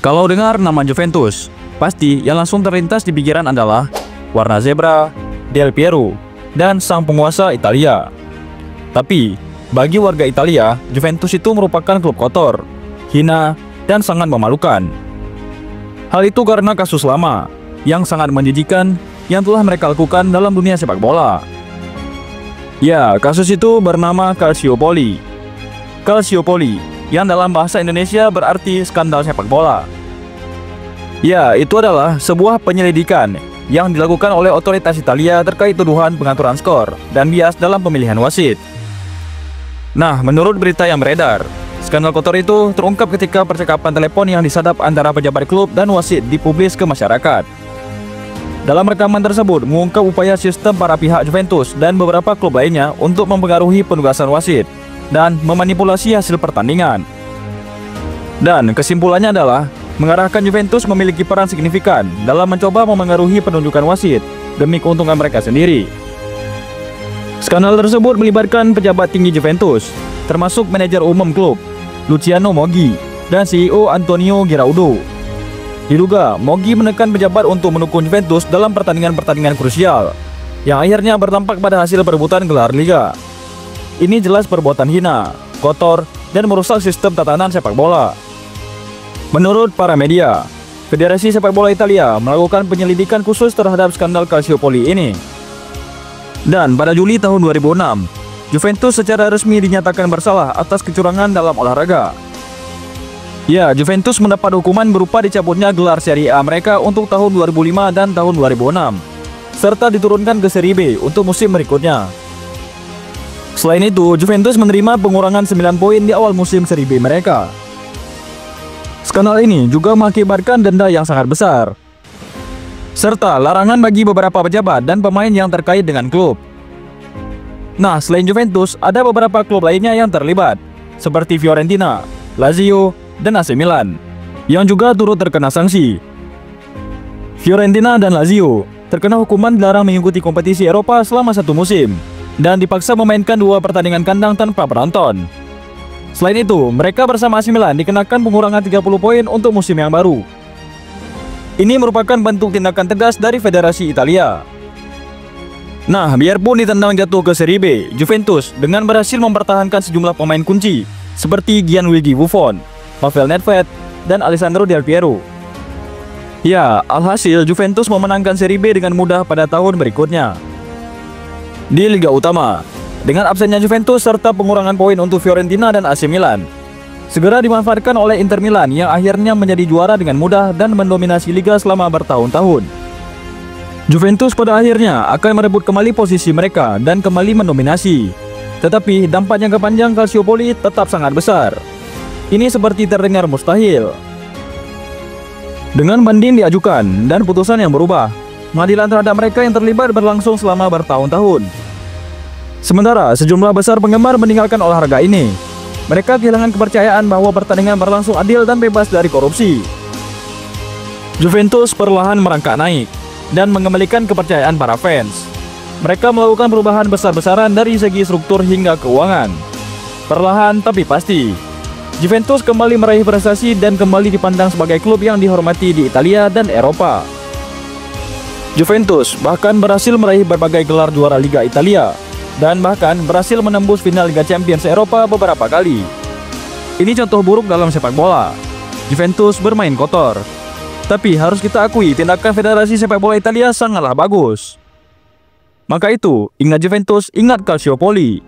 Kalau dengar nama Juventus, pasti yang langsung terlintas di pikiran adalah warna zebra, Del Piero, dan sang penguasa Italia. Tapi, bagi warga Italia, Juventus itu merupakan klub kotor, hina, dan sangat memalukan. Hal itu karena kasus lama, yang sangat menjijikan yang telah mereka lakukan dalam dunia sepak bola. Ya, kasus itu bernama Calciopoli. Calciopoli, yang dalam bahasa Indonesia berarti skandal sepak bola. Ya, itu adalah sebuah penyelidikan yang dilakukan oleh otoritas Italia terkait tuduhan pengaturan skor dan bias dalam pemilihan wasit. Nah, menurut berita yang beredar, skandal kotor itu terungkap ketika percakapan telepon yang disadap antara pejabat klub dan wasit dipublis ke masyarakat. Dalam rekaman tersebut mengungkap upaya sistem para pihak Juventus dan beberapa klub lainnya untuk mempengaruhi penugasan wasit dan memanipulasi hasil pertandingan. Dan kesimpulannya adalah mengarahkan Juventus memiliki peran signifikan dalam mencoba memengaruhi penunjukan wasit demi keuntungan mereka sendiri. Skandal tersebut melibatkan pejabat tinggi Juventus, termasuk manajer umum klub, Luciano Moggi, dan CEO Antonio Giraudo. Diduga, Moggi menekan pejabat untuk mendukung Juventus dalam pertandingan-pertandingan krusial, yang akhirnya berdampak pada hasil perebutan gelar Liga. Ini jelas perbuatan hina, kotor, dan merusak sistem tatanan sepak bola. Menurut para media, Federasi Sepak Bola Italia melakukan penyelidikan khusus terhadap skandal Calciopoli ini. Dan pada Juli tahun 2006, Juventus secara resmi dinyatakan bersalah atas kecurangan dalam olahraga. Ya, Juventus mendapat hukuman berupa dicabutnya gelar Serie A mereka untuk tahun 2005 dan tahun 2006, serta diturunkan ke Serie B untuk musim berikutnya. Selain itu, Juventus menerima pengurangan 9 poin di awal musim Serie B mereka. Skandal ini juga mengakibatkan denda yang sangat besar, serta larangan bagi beberapa pejabat dan pemain yang terkait dengan klub. Nah, selain Juventus, ada beberapa klub lainnya yang terlibat, seperti Fiorentina, Lazio, dan AC Milan, yang juga turut terkena sanksi. Fiorentina dan Lazio terkena hukuman dilarang mengikuti kompetisi Eropa selama 1 musim, dan dipaksa memainkan 2 pertandingan kandang tanpa penonton. Selain itu, mereka bersama AC Milan dikenakan pengurangan 30 poin untuk musim yang baru. Ini merupakan bentuk tindakan tegas dari Federasi Italia. Nah, biarpun ditendang jatuh ke Serie B, Juventus dengan berhasil mempertahankan sejumlah pemain kunci seperti Gianluigi Buffon, Pavel Nedved, dan Alessandro Del Piero. Ya, alhasil Juventus memenangkan Serie B dengan mudah pada tahun berikutnya. Di Liga Utama, dengan absennya Juventus serta pengurangan poin untuk Fiorentina dan AC Milan, segera dimanfaatkan oleh Inter Milan yang akhirnya menjadi juara dengan mudah dan mendominasi Liga selama bertahun-tahun. Juventus pada akhirnya akan merebut kembali posisi mereka dan kembali mendominasi. Tetapi dampak jangka panjang Calciopoli tetap sangat besar. Ini seperti terdengar mustahil. Dengan banding diajukan dan putusan yang berubah, pengadilan terhadap mereka yang terlibat berlangsung selama bertahun-tahun. Sementara sejumlah besar penggemar meninggalkan olahraga ini. Mereka kehilangan kepercayaan bahwa pertandingan berlangsung adil dan bebas dari korupsi. Juventus perlahan merangkak naik dan mengembalikan kepercayaan para fans. Mereka melakukan perubahan besar-besaran dari segi struktur hingga keuangan. Perlahan tapi pasti, Juventus kembali meraih prestasi dan kembali dipandang sebagai klub yang dihormati di Italia dan Eropa. Juventus bahkan berhasil meraih berbagai gelar juara Liga Italia dan bahkan berhasil menembus final Liga Champions Eropa beberapa kali. Ini contoh buruk dalam sepak bola. Juventus bermain kotor. Tapi harus kita akui tindakan Federasi Sepak Bola Italia sangatlah bagus. Maka itu, ingat Juventus, ingat Calciopoli.